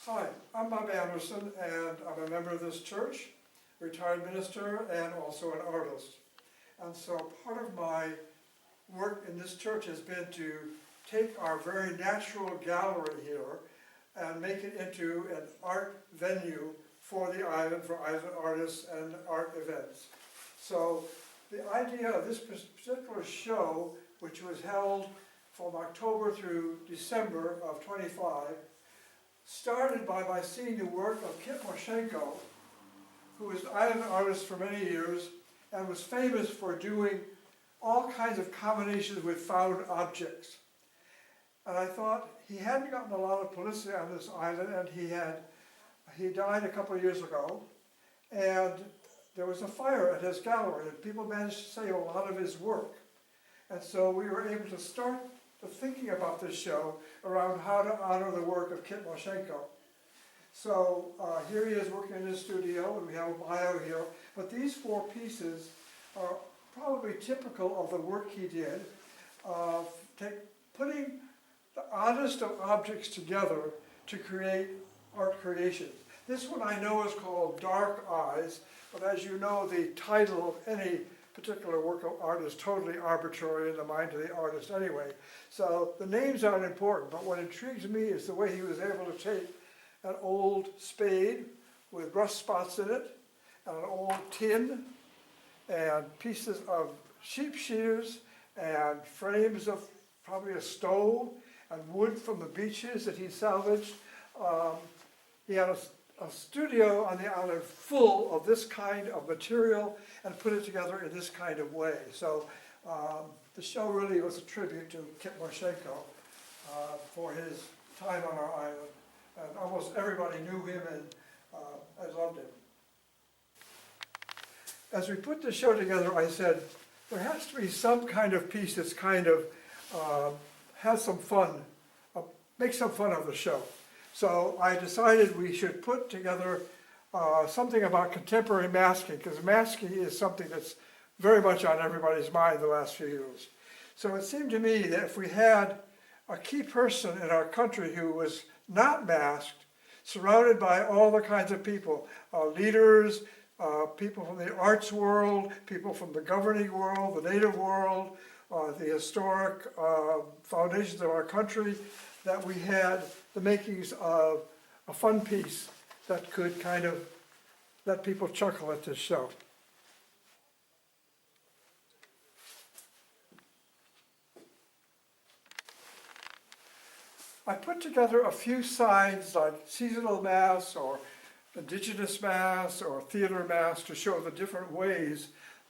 Hi, I'm Bob Anderson, and I'm a member of this church, retired minister, and also an artist. And so part of my work in this church has been to take our very natural gallery here and make it into an art venue for the island, for island artists and art events. So the idea of this particular show, which was held from October through December of '25, started by my seeing the work of Kit Moshenko, who was an island artist for many years and was famous for doing all kinds of combinations with found objects. And I thought he hadn't gotten a lot of publicity on this island, and he died a couple of years ago, and there was a fire at his gallery, and people managed to save a lot of his work. And so we were able to start thinking about this show around how to honor the work of Kit Moshenko. So here he is working in his studio, and we have a bio here, but these four pieces are probably typical of the work he did, putting the oddest of objects together to create art creations. This one I know is called Dark Eyes, but as you know, the title of any particular work of art is totally arbitrary in the mind of the artist anyway. So the names aren't important, but what intrigues me is the way he was able to take an old spade with rust spots in it, and an old tin, and pieces of sheep shears, and frames of probably a stove, and wood from the beaches that he salvaged. He had a studio on the island full of this kind of material and put it together in this kind of way. So the show really was a tribute to Kit Moshenko for his time on our island. And almost everybody knew him and loved him. As we put the show together, I said, there has to be some kind of piece that's kind of has some fun, make some fun of the show. So I decided we should put together something about contemporary masking, because masking is something that's very much on everybody's mind the last few years. So it seemed to me that if we had a key person in our country who was not masked, surrounded by all the kinds of people, leaders, people from the arts world, people from the governing world, the native world, the historic foundations of our country, that we had the makings of a fun piece that could kind of let people chuckle at this show. I put together a few signs like seasonal masks or indigenous masks or theater masks to show the different ways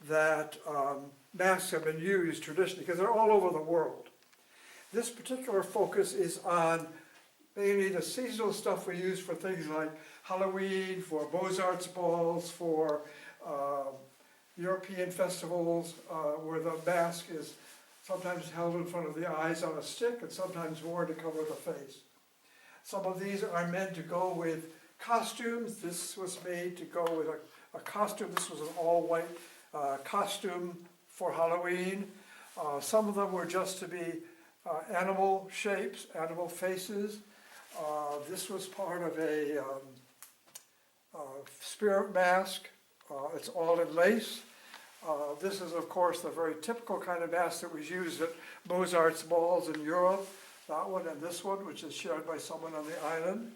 that masks have been used traditionally, because they're all over the world. This particular focus is on mainly the seasonal stuff we use for things like Halloween, for Beaux-Arts balls, for European festivals, where the mask is sometimes held in front of the eyes on a stick and sometimes worn to cover the face. Some of these are meant to go with costumes. This was made to go with a costume. This was an all-white costume for Halloween. Some of them were just to be animal shapes, animal faces. This was part of a spirit mask. It's all in lace. This is, of course, the very typical kind of mask that was used at Beaux-Arts balls in Europe. That one and this one, which is shared by someone on the island.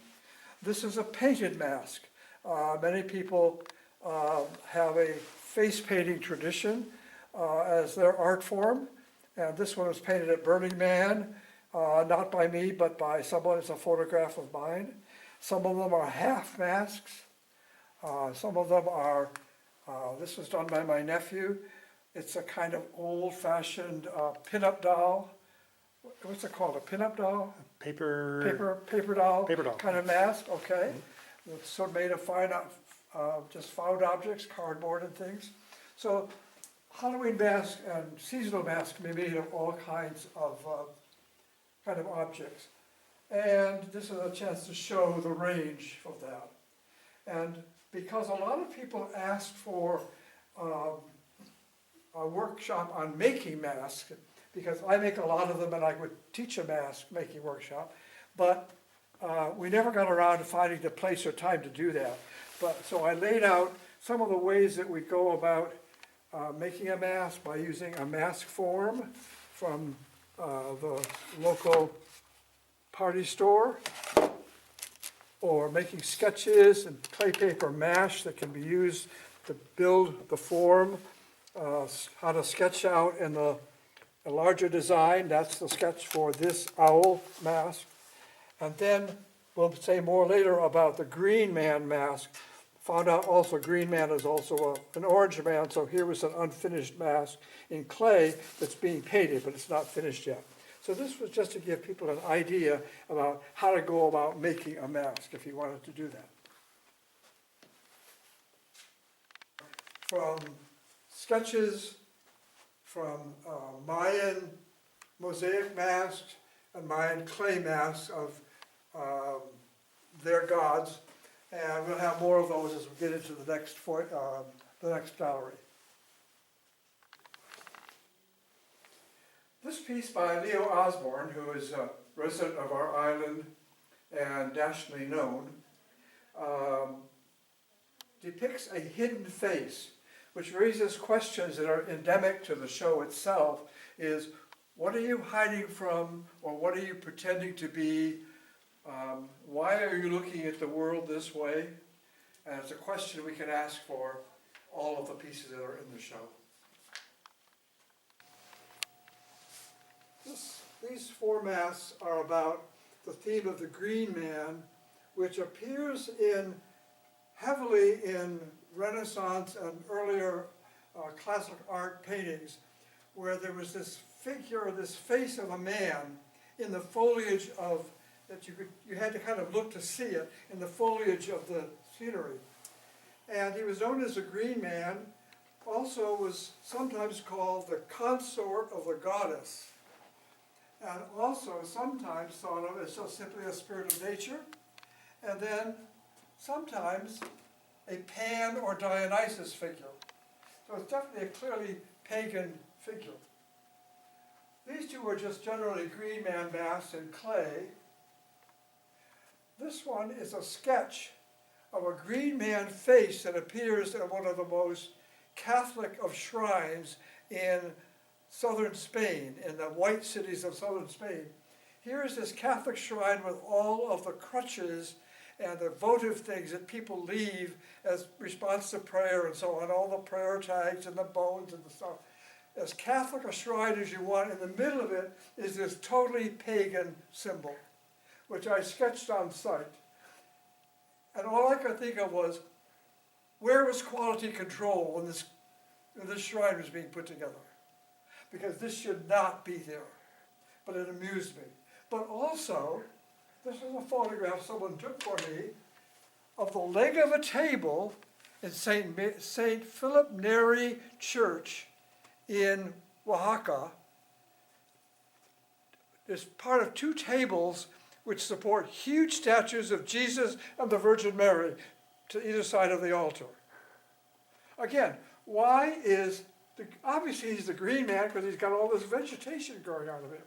This is a painted mask. Many people have a face painting tradition as their art form. And this one was painted at Burning Man, not by me, but by someone. It's a photograph of mine. Some of them are half masks. Some of them are, this was done by my nephew. It's a kind of old-fashioned pin-up doll. What's it called, a pin-up doll? Paper doll. Paper doll. Kind of mask, okay. It's sort of made of fine, just found objects, cardboard and things. So Halloween masks and seasonal masks can be made of all kinds of kind of objects. And this is a chance to show the range of that. And because a lot of people asked for a workshop on making masks, because I make a lot of them and I would teach a mask making workshop, but we never got around to finding the place or time to do that. But so I laid out some of the ways that we go about making a mask by using a mask form from the local party store, or making sketches and clay paper mash that can be used to build the form, how to sketch out in a larger design. That's the sketch for this owl mask. And then we'll say more later about the green man mask. Found out also green man is also an orange man, so here was an unfinished mask in clay that's being painted, but it's not finished yet. So this was just to give people an idea about how to go about making a mask if you wanted to do that. From sketches from Mayan mosaic masks and Mayan clay masks of their gods, and we'll have more of those as we get into the next gallery. This piece by Leo Osborne, who is a resident of our island and nationally known, depicts a hidden face, which raises questions that are endemic to the show itself, is what are you hiding from, or what are you pretending to be? Why are you looking at the world this way? And it's a question we can ask for all of the pieces that are in the show. These four masks are about the theme of the green man, which appears heavily in Renaissance and earlier classic art paintings, where there was this figure, this face of a man in the foliage of, that you had to kind of look to see it, in the foliage of the scenery. And he was known as the green man, also was sometimes called the consort of the goddess, and also sometimes thought of as just simply a spirit of nature, and then sometimes a Pan or Dionysus figure. So it's definitely a clearly pagan figure. These two are just generally green man masks in clay. This one is a sketch of a green man face that appears in one of the most Catholic of shrines in southern Spain, in the white cities of southern Spain. Here is this Catholic shrine with all of the crutches and the votive things that people leave as response to prayer and so on, all the prayer tags and the bones and the stuff. As Catholic a shrine as you want, in the middle of it is this totally pagan symbol, which I sketched on site. And all I could think of was, where was quality control when this shrine was being put together? Because this should not be there, but it amused me. But also, this is a photograph someone took for me of the leg of a table in St. Philip Neri Church in Oaxaca. It's part of two tables which support huge statues of Jesus and the Virgin Mary to either side of the altar. Again, why is, obviously he's the green man because he's got all this vegetation growing out of him.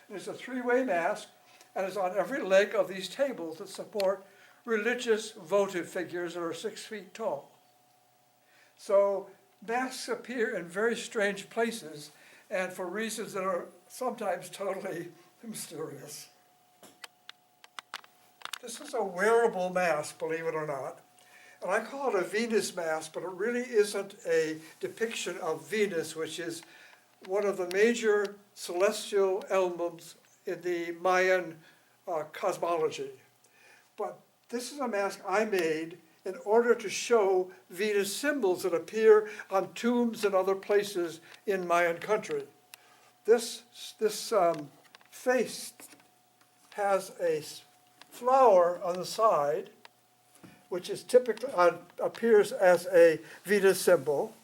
And it's a three-way mask, and it's on every leg of these tables that support religious votive figures that are 6 feet tall. So masks appear in very strange places, and for reasons that are sometimes totally mysterious. This is a wearable mask, believe it or not. And I call it a Venus mask, but it really isn't a depiction of Venus, which is one of the major celestial elements in the Mayan cosmology. But this is a mask I made in order to show Venus symbols that appear on tombs and other places in Mayan country. This face has a flower on the side, which is typically appears as a Venus symbol.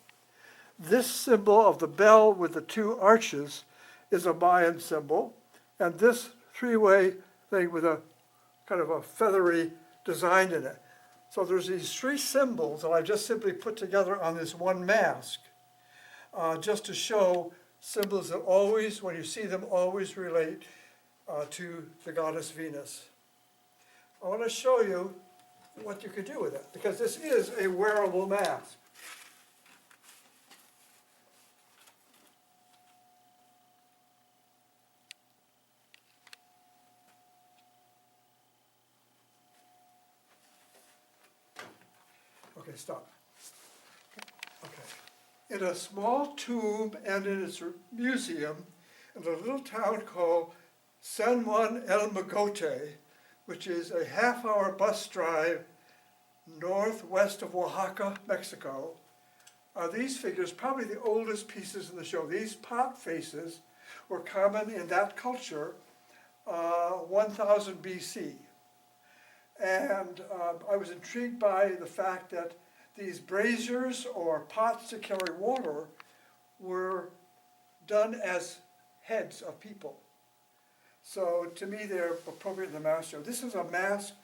This symbol of the bell with the two arches is a Mayan symbol, and this three-way thing with a kind of a feathery design in it. So there's these three symbols that I just simply put together on this one mask, just to show symbols that always, when you see them, always relate to the goddess Venus. I want to show you what you could do with it, because this is a wearable mask. Okay, stop. Okay. In a small tomb and in its museum in a little town called San Juan El Mogote, which is a half-hour bus drive northwest of Oaxaca, Mexico, are these figures, probably the oldest pieces in the show. These pot faces were common in that culture 1000 BC. And I was intrigued by the fact that these braziers or pots to carry water were done as heads of people. So to me, they're appropriate in the mask show. This is a mask,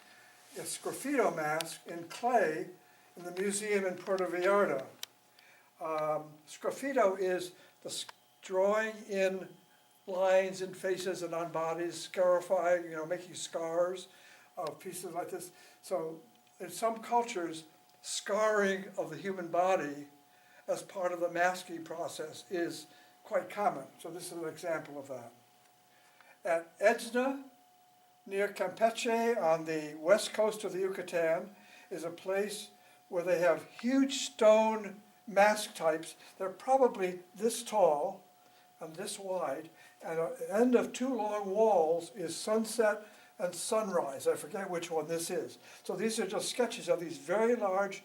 a sgraffito mask in clay in the museum in Puerto Vallarta. Sgraffito is the drawing in lines and faces and on bodies, scarifying, making scars of pieces like this. So in some cultures, scarring of the human body as part of the masking process is quite common. So this is an example of that. At Edzna, near Campeche on the west coast of the Yucatan, is a place where they have huge stone mask types. They're probably this tall and this wide, and at the end of two long walls is sunset and sunrise. I forget which one this is. So these are just sketches of these very large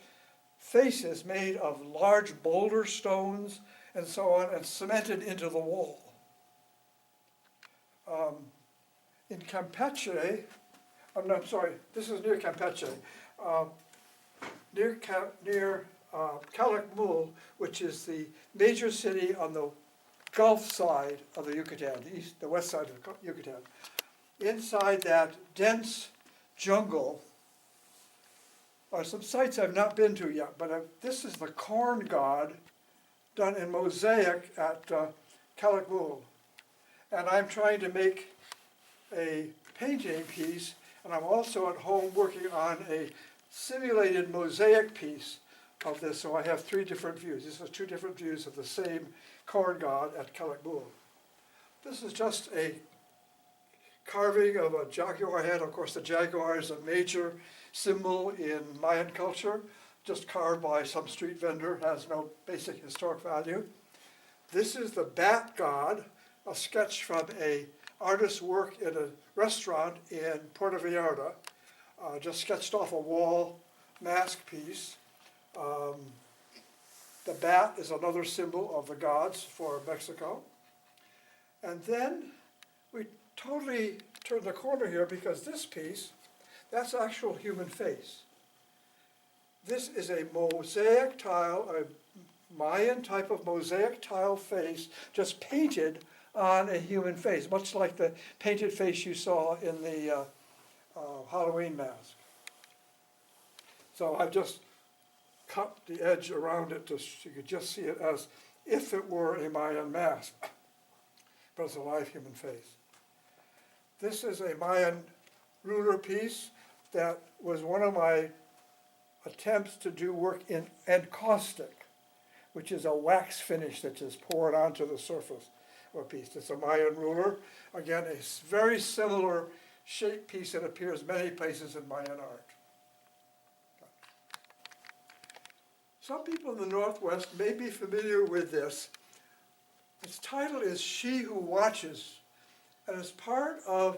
faces made of large boulder stones and so on, and cemented into the wall. In Campeche, I'm sorry, this is near Campeche, near Calakmul, which is the major city on the Gulf side of the Yucatan, the west side of the Yucatan. Inside that dense jungle are some sites I've not been to yet, but this is the corn god done in mosaic at Calakmul. And I'm trying to make a painting piece, and I'm also at home working on a simulated mosaic piece of this, so I have three different views. This is two different views of the same corn god at Calakmul. This is just a carving of a jaguar head. Of course, the jaguar is a major symbol in Mayan culture, just carved by some street vendor, has no basic historic value. This is the bat god, a sketch from a artist's work in a restaurant in Puerto Vallarta, just sketched off a wall mask piece. The bat is another symbol of the gods for Mexico. And then we totally turn the corner here, because this piece, that's actual human face. This is a mosaic tile, a Mayan type of mosaic tile face, just painted on a human face, much like the painted face you saw in the Halloween mask. So I've just cut the edge around it so you could just see it as if it were a Mayan mask, but it's a live human face. This is a Mayan ruler piece that was one of my attempts to do work in encaustic, which is a wax finish that is poured onto the surface of a piece. It's a Mayan ruler. Again, a very similar shape piece that appears many places in Mayan art. Some people in the Northwest may be familiar with this. Its title is She Who Watches, and it's part of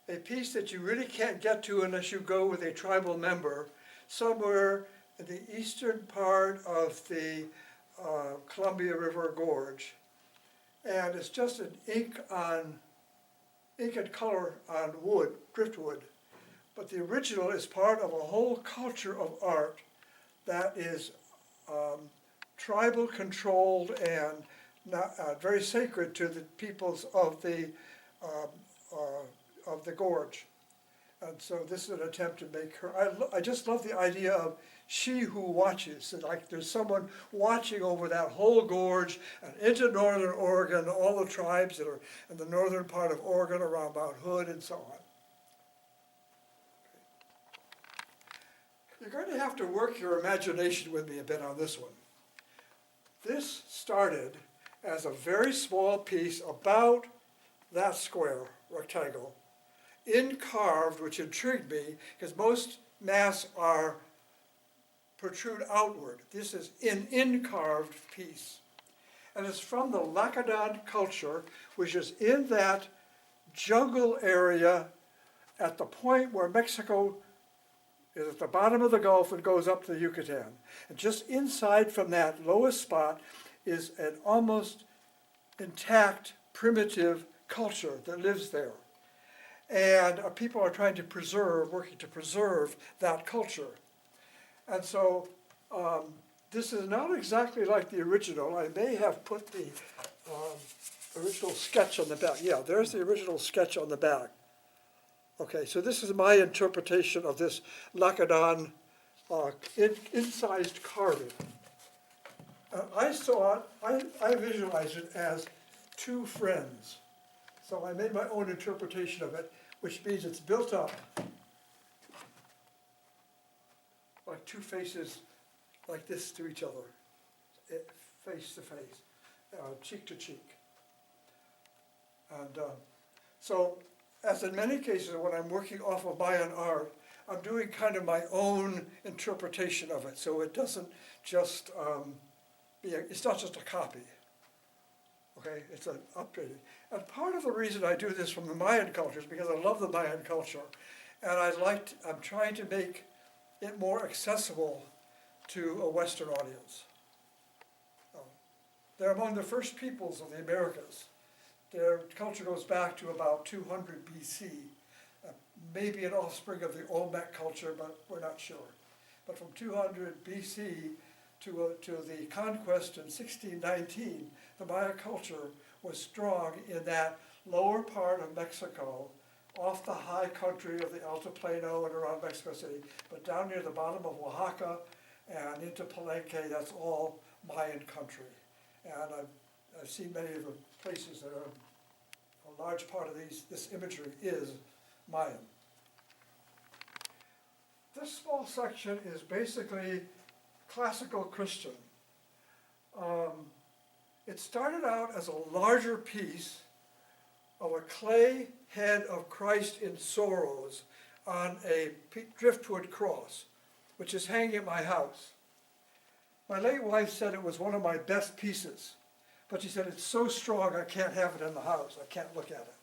a piece that you really can't get to unless you go with a tribal member somewhere in the eastern part of the Columbia River Gorge. And it's just an ink and color on wood, driftwood. But the original is part of a whole culture of art that is tribal controlled and not, very sacred to the peoples of the gorge. And so this is an attempt to make her, I just love the idea of she who watches, and like there's someone watching over that whole gorge and into northern Oregon, all the tribes that are in the northern part of Oregon around Mount Hood and so on. You're going to have to work your imagination with me a bit on this one. This started as a very small piece about that square rectangle, incarved, which intrigued me because most masks are protrude outward. This is an incarved piece. And it's from the Lackadan culture, which is in that jungle area at the point where Mexico is at the bottom of the Gulf and goes up to the Yucatan. And just inside from that lowest spot is an almost intact, primitive culture that lives there. And people are trying to preserve, working to preserve that culture. And so this is not exactly like the original. I may have put the original sketch on the back. Yeah, there's the original sketch on the back. Okay, so this is my interpretation of this Lackadan incised carving. I saw it, I visualized it as two friends. So I made my own interpretation of it, which means it's built up like two faces like this to each other, face to face, cheek to cheek. And so, as in many cases when I'm working off of Mayan art, I'm doing kind of my own interpretation of it, so it doesn't just it's not just a copy. Okay, it's an updating. And part of the reason I do this from the Mayan culture is because I love the Mayan culture, and I'm trying to make it more accessible to a Western audience. They're among the first peoples of the Americas. Their culture goes back to about 200 BC, maybe an offspring of the Olmec culture, but we're not sure. But from 200 BC to the conquest in 1619, the Maya culture was strong in that lower part of Mexico, off the high country of the Altiplano and around Mexico City, but down near the bottom of Oaxaca and into Palenque, that's all Mayan country. And I've seen many of the places that are, a large part of this imagery is Mayan. This small section is basically classical Christian. It started out as a larger piece of a clay head of Christ in sorrows on a driftwood cross, which is hanging at my house. My late wife said it was one of my best pieces, but she said it's so strong I can't have it in the house, I can't look at it.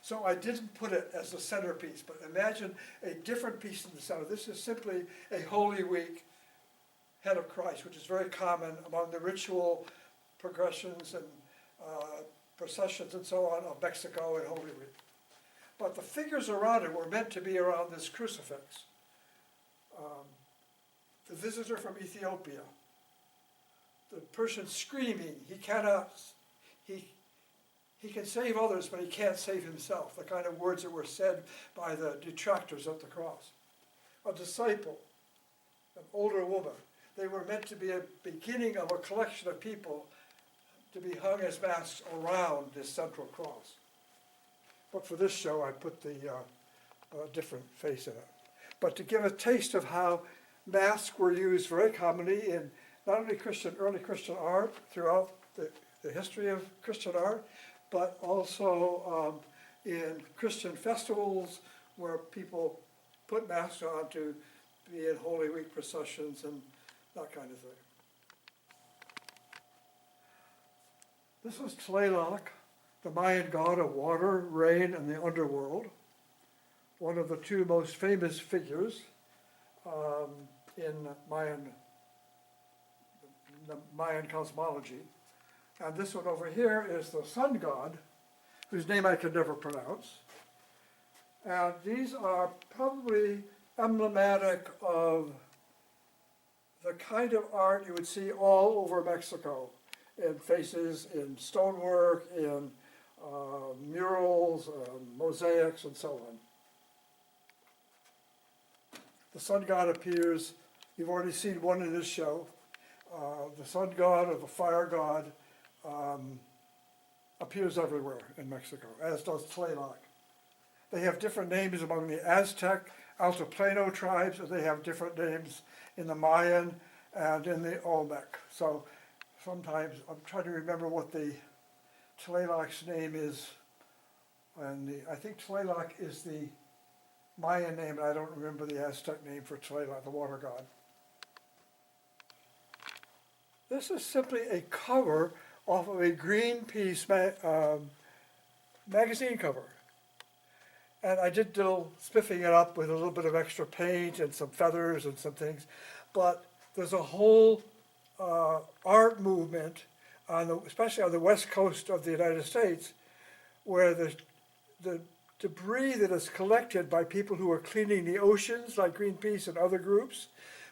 So I didn't put it as the centerpiece, but imagine a different piece in the center. This is simply a Holy Week head of Christ, which is very common among the ritual progressions and processions and so on of Mexico and Holy Week. But the figures around it were meant to be around this crucifix. The visitor from Ethiopia, the person screaming, he can save others, but he can't save himself, the kind of words that were said by the detractors of the cross. A disciple, an older woman, they were meant to be a beginning of a collection of people to be hung as masks around this central cross. But for this show, I put the different face in it. But to give a taste of how masks were used very commonly in not only early Christian art throughout the history of Christian art, but also in Christian festivals where people put masks on to be in Holy Week processions and that kind of thing. This is Tlaloc, the Mayan god of water, rain, and the underworld, one of the two most famous figures in the Mayan cosmology. And this one over here is the sun god, whose name I can never pronounce. And these are probably emblematic of the kind of art you would see all over Mexico, in faces, in stonework, in murals, mosaics, and so on. The sun god appears, you've already seen one in this show. The sun god or the fire god appears everywhere in Mexico, as does Tlaloc. They have different names among the Aztec Altiplano tribes, and they have different names in the Mayan and in the Olmec. So sometimes I'm trying to remember what the Tlaloc's name is. And I think Tlaloc is the Mayan name, and I don't remember the Aztec name for Tlaloc, the water god. This is simply a cover off of a Greenpeace magazine cover. And I did a little spiffing it up with a little bit of extra paint and some feathers and some things. But there's a whole art movement, especially on the west coast of the United States, where the debris that is collected by people who are cleaning the oceans, like Greenpeace and other groups,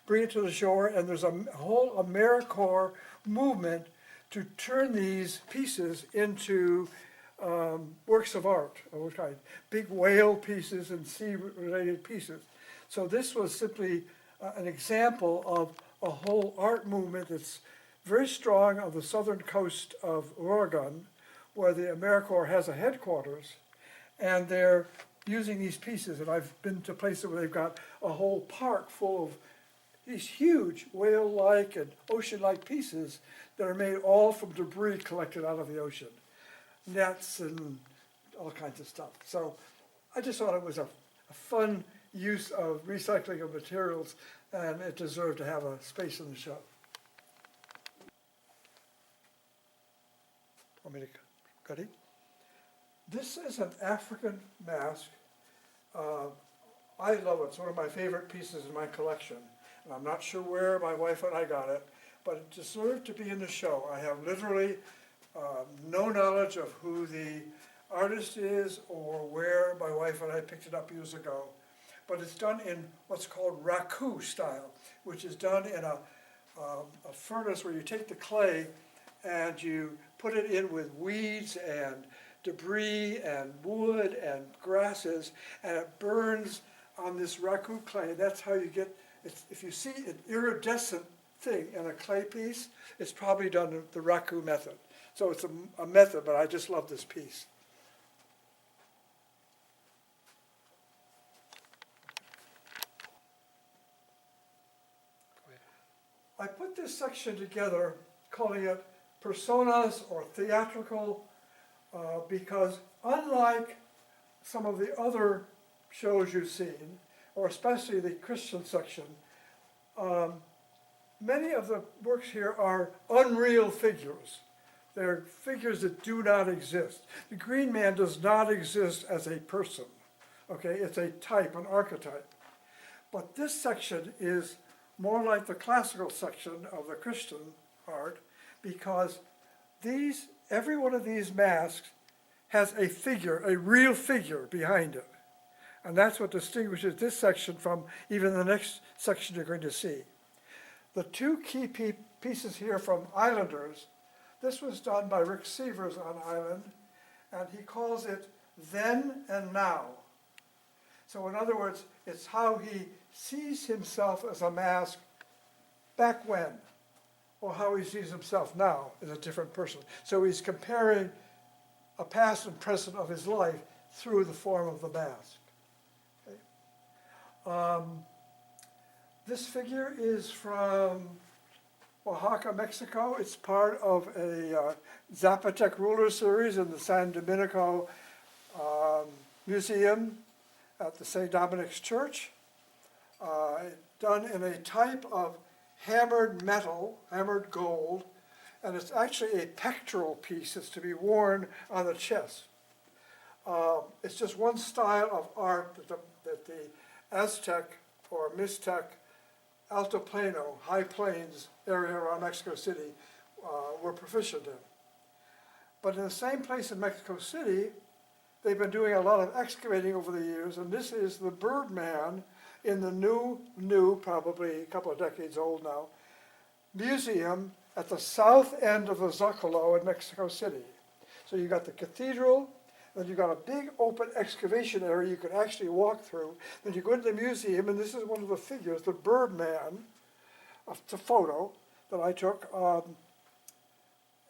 bring it to the shore, and there's a whole AmeriCorps movement to turn these pieces into works of art of all kinds, big whale pieces and sea-related pieces. So this was simply an example of a whole art movement that's very strong on the southern coast of Oregon, where the AmeriCorps has a headquarters, and they're using these pieces. And I've been to places where they've got a whole park full of these huge whale-like and ocean-like pieces that are made all from debris collected out of the ocean. Nets and all kinds of stuff. So I just thought it was a fun use of recycling of materials, and it deserved to have a space in the show. Want me to cut it? This is an African mask. I love it. It's one of my favorite pieces in my collection. And I'm not sure where my wife and I got it, but it deserved to be in the show. I have literally no knowledge of who the artist is or where my wife and I picked it up years ago. But it's done in what's called raku style, which is done in a furnace where you take the clay and you put it in with weeds and debris and wood and grasses, and it burns on this raku clay. That's how you get, if you see an iridescent thing in a clay piece, it's probably done the raku method. So it's a method, but I just love this piece. I put this section together calling it personas or theatrical because unlike some of the other shows you've seen, or especially the Christian section, many of the works here are unreal figures. They're figures that do not exist. The green man does not exist as a person, okay? It's a type, an archetype. But this section is more like the classical section of the Christian art because every one of these masks has a figure, a real figure behind it. And that's what distinguishes this section from even the next section you're going to see. The two key pieces here from Islanders, this was done by Rick Sievers on Island, and he calls it Then and Now. So in other words, it's how he sees himself as a mask back when, or how he sees himself now as a different person. So he's comparing a past and present of his life through the form of the mask. Okay. This figure is from Oaxaca, Mexico. It's part of a Zapotec ruler series in the San Domenico Museum at the St. Dominic's Church. Done in a type of hammered metal, hammered gold, and it's actually a pectoral piece. It's to be worn on the chest. It's just one style of art that the Aztec or Mixtec Altiplano, high plains area around Mexico City were proficient in. But in the same place in Mexico City, they've been doing a lot of excavating over the years, and this is the Birdman in the new, probably a couple of decades old now, museum at the south end of the Zocalo in Mexico City. So you got the cathedral, then you got a big open excavation area you can actually walk through. Then you go into the museum, and this is one of the figures, the Birdman. It's a photo that I took,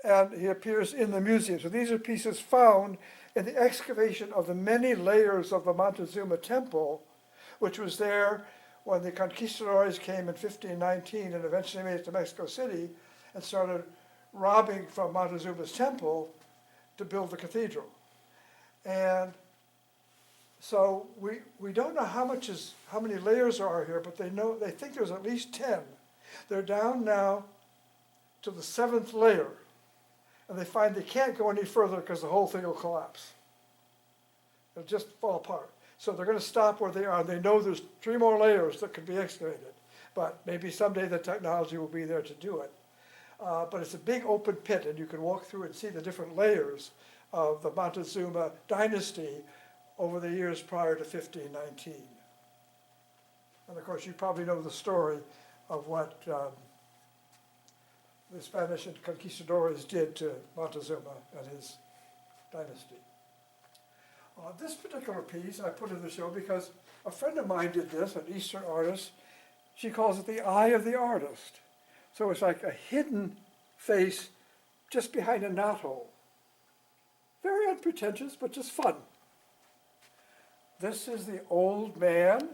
and he appears in the museum. So these are pieces found in the excavation of the many layers of the Montezuma Temple, which was there when the conquistadors came in 1519 and eventually made it to Mexico City and started robbing from Montezuma's temple to build the cathedral. And so we don't know how many layers are here, but they think there's at least 10. They're down now to the 7th layer, and they find they can't go any further because the whole thing will collapse. It'll just fall apart. So they're going to stop where they are. They know there's 3 more layers that could be excavated, but maybe someday the technology will be there to do it. But it's a big open pit, and you can walk through and see the different layers of the Montezuma dynasty over the years prior to 1519. And of course, you probably know the story of what the Spanish and conquistadors did to Montezuma and his dynasty. This particular piece I put in the show because a friend of mine did this, an Eastern artist. She calls it the eye of the artist. So it's like a hidden face just behind a knothole. Very unpretentious, but just fun. This is the old man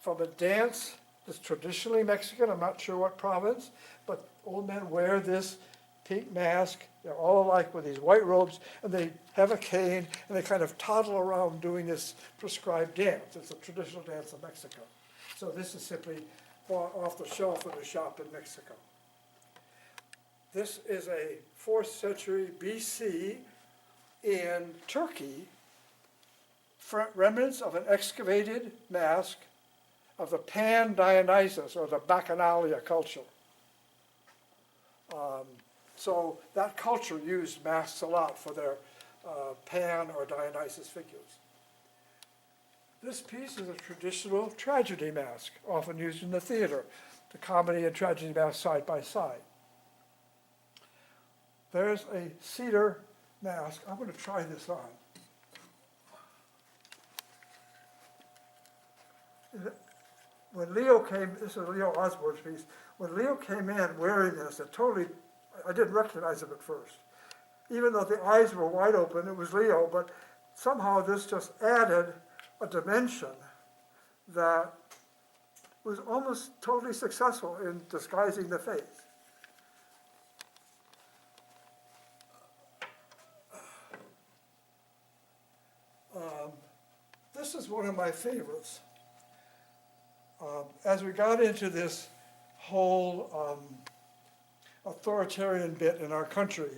from a dance that's traditionally Mexican. I'm not sure what province, but old men wear this pink mask. They're all alike with these white robes, and they have a cane, and they kind of toddle around doing this prescribed dance. It's a traditional dance of Mexico. So this is simply bought off the shelf in a shop in Mexico. This is a 4th century BC in Turkey, remnants of an excavated mask of the Pan-Dionysus, or the Bacchanalia culture. So that culture used masks a lot for their Pan or Dionysus figures. This piece is a traditional tragedy mask, often used in the theater, the comedy and tragedy mask side by side. There's a cedar mask. I'm going to try this on. When Leo came, this is Leo Osborne's piece, when Leo came in wearing this, I didn't recognize him at first. Even though the eyes were wide open, it was Leo, but somehow this just added a dimension that was almost totally successful in disguising the face. This is one of my favorites. As we got into this whole authoritarian bit in our country,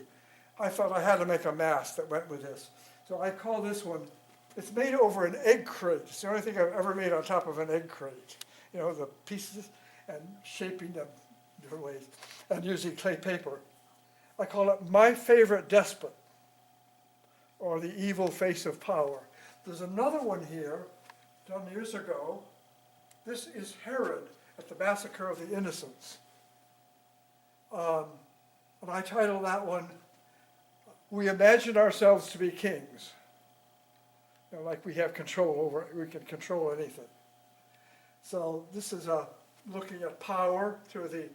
I felt I had to make a mask that went with this. So I call this one, it's made over an egg crate. It's the only thing I've ever made on top of an egg crate. You know, the pieces and shaping them different ways and using clay paper. I call it My Favorite Despot, or The Evil Face of Power. There's another one here, done years ago. This is Herod at the Massacre of the Innocents. And I title that one, We Imagine Ourselves to be Kings. You know, like we have control over, we can control anything. So this is looking at power through the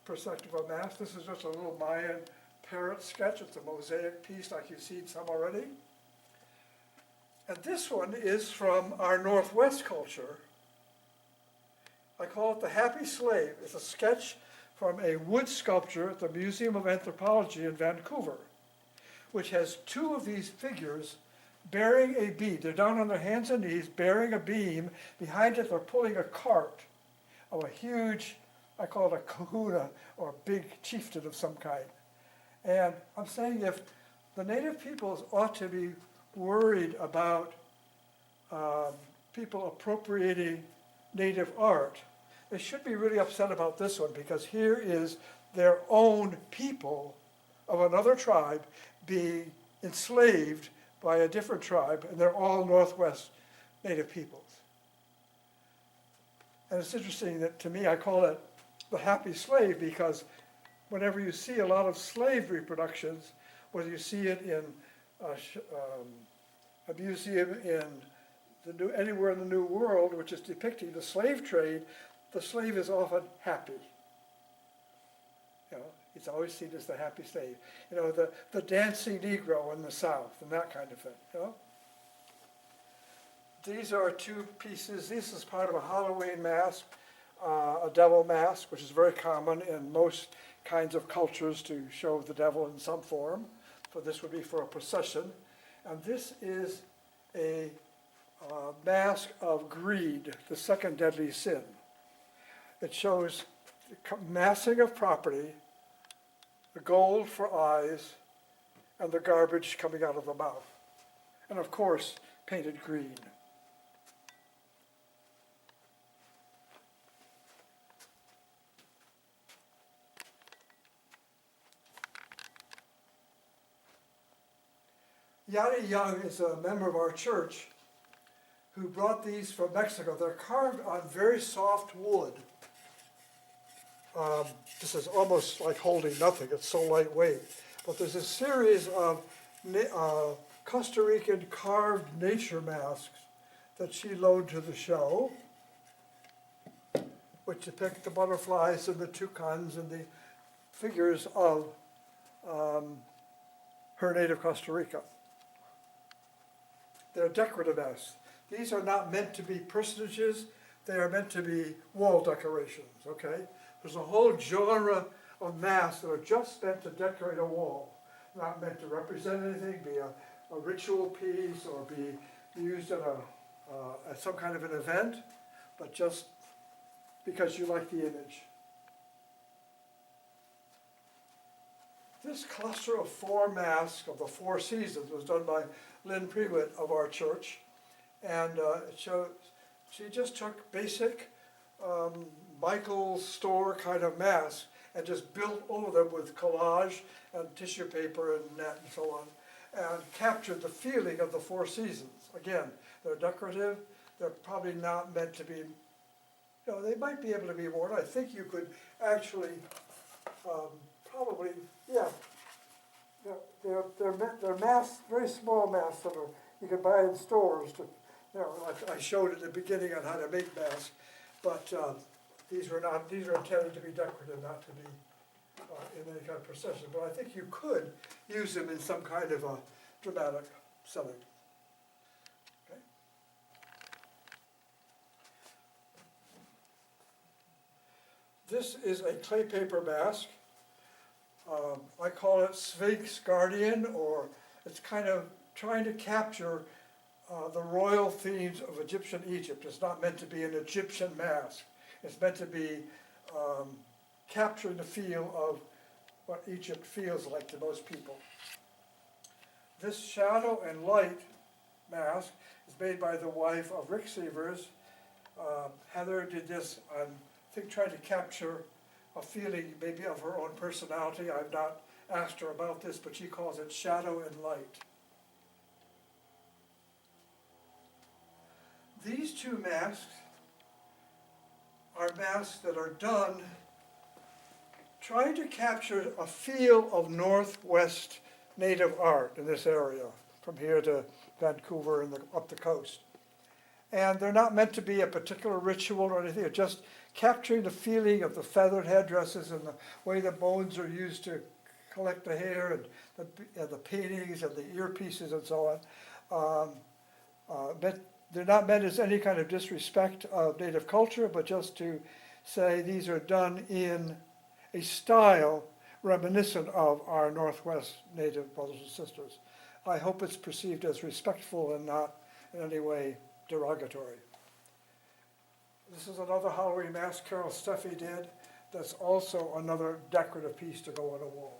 perspective of mask. This is just a little Mayan parrot sketch. It's a mosaic piece like you've seen some already. And this one is from our Northwest culture. I call it The Happy Slave. It's a sketch from a wood sculpture at the Museum of Anthropology in Vancouver, which has 2 of these figures bearing a beam. They're down on their hands and knees bearing a beam. Behind it, they're pulling a cart of a huge, I call it a kahuna, or a big chieftain of some kind. And I'm saying if the native peoples ought to be worried about people appropriating native art, they should be really upset about this one, because here is their own people of another tribe being enslaved by a different tribe, and they're all Northwest native peoples. And it's interesting that, to me, I call it the happy slave, because whenever you see a lot of slave reproductions, whether you see it in a museum anywhere in the New World, which is depicting the slave trade, the slave is often happy. You know, it's always seen as the happy slave. You know, the dancing Negro in the South and that kind of thing. You know? These are two pieces. This is part of a Halloween mask, a devil mask, which is very common in most kinds of cultures to show the devil in some form. So this would be for a procession. And this is a mask of greed, the second deadly sin. It shows the massing of property, the gold for eyes, and the garbage coming out of the mouth. And of course, painted green. Yanni Young is a member of our church who brought these from Mexico. They're carved on very soft wood. This is almost like holding nothing, it's so lightweight. But there's a series of Costa Rican carved nature masks that she loaned to the show, which depict the butterflies and the toucans and the figures of her native Costa Rica. They're decorative masks. These are not meant to be personages, they are meant to be wall decorations, okay? There's a whole genre of masks that are just meant to decorate a wall, not meant to represent anything, be a ritual piece or be used at some kind of an event, but just because you like the image. This cluster of 4 masks of the 4 seasons was done by Lynn Prewitt of our church, and it shows she just took basic Michael's store kind of masks and just built over them with collage and tissue paper and net and so on, and captured the feeling of the 4 seasons. Again, they're decorative, they're probably not meant to be, they might be able to be worn. I think you could actually probably, yeah. They're masks, very small masks that you can buy in stores. I showed at the beginning on how to make masks, but these are intended to be decorative, not to be in any kind of procession. But I think you could use them in some kind of a dramatic setting. Okay. This is a clay paper mask. I call it Sphinx Guardian, or it's kind of trying to capture the royal themes of Egyptian Egypt. It's not meant to be an Egyptian mask. It's meant to be capturing the feel of what Egypt feels like to most people. This shadow and light mask is made by the wife of Rick Sievers. Heather did this, I think, trying to capture a feeling maybe of her own personality. I've not asked her about this, but she calls it shadow and light. These 2 masks are masks that are done trying to capture a feel of Northwest native art in this area, from here to Vancouver and up the coast. And they're not meant to be a particular ritual or anything, they're just capturing the feeling of the feathered headdresses and the way the bones are used to collect the hair and the paintings and the earpieces and so on. But they're not meant as any kind of disrespect of native culture, but just to say these are done in a style reminiscent of our Northwest native brothers and sisters. I hope it's perceived as respectful and not in any way derogatory. This is another Halloween mask Carol Steffi did. That's also another decorative piece to go on a wall.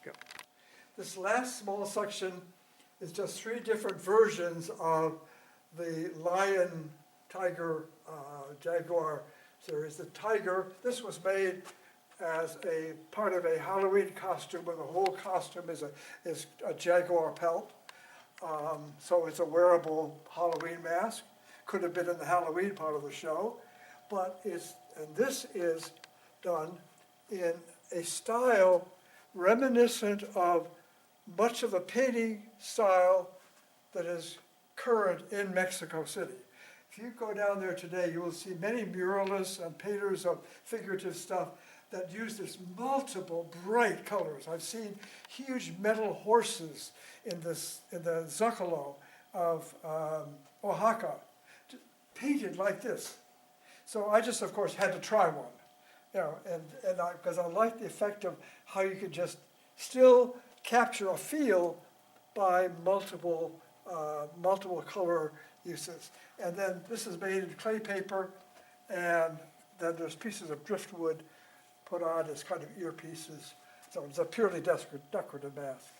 Okay. This last small section is just 3 different versions of the lion, tiger, jaguar series. The tiger, this was made as a part of a Halloween costume, where the whole costume is a jaguar pelt. So it's a wearable Halloween mask. Could have been in the Halloween part of the show, but this is done in a style reminiscent of much of the painting style that is current in Mexico City. If you go down there today, you will see many muralists and painters of figurative stuff that use this multiple bright colors. I've seen huge metal horses in the Zocalo of Oaxaca, painted like this. So I just, of course, had to try one, you know, because I like the effect of how you can just still capture a feel by multiple color uses. And then this is made in clay paper, and then there's pieces of driftwood put on as kind of earpieces. So it's a purely decorative mask.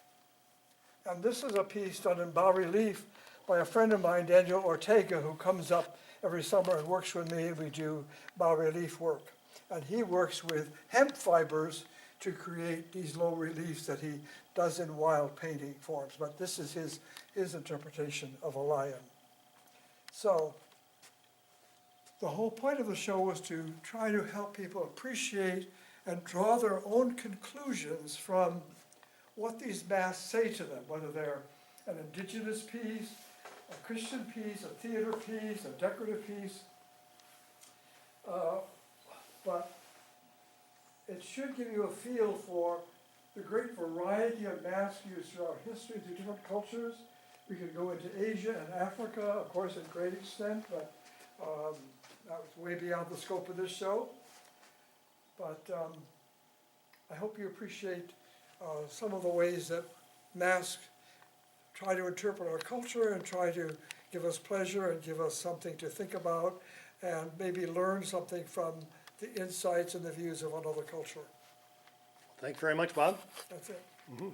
And this is a piece done in bas-relief by a friend of mine, Daniel Ortega, who comes up every summer and works with me, and we do bas-relief work. And he works with hemp fibers to create these low reliefs that he does in wild painting forms. But this is his interpretation of a lion. So the whole point of the show was to try to help people appreciate and draw their own conclusions from what these masks say to them, whether they're an indigenous piece, a Christian piece, a theater piece, a decorative piece. But it should give you a feel for the great variety of masks used throughout history through different cultures. We could go into Asia and Africa, of course, in great extent, but that was way beyond the scope of this show. But I hope you appreciate some of the ways that masks try to interpret our culture and try to give us pleasure and give us something to think about and maybe learn something from the insights and the views of another culture. Thank you very much, Bob. That's it. Mm-hmm.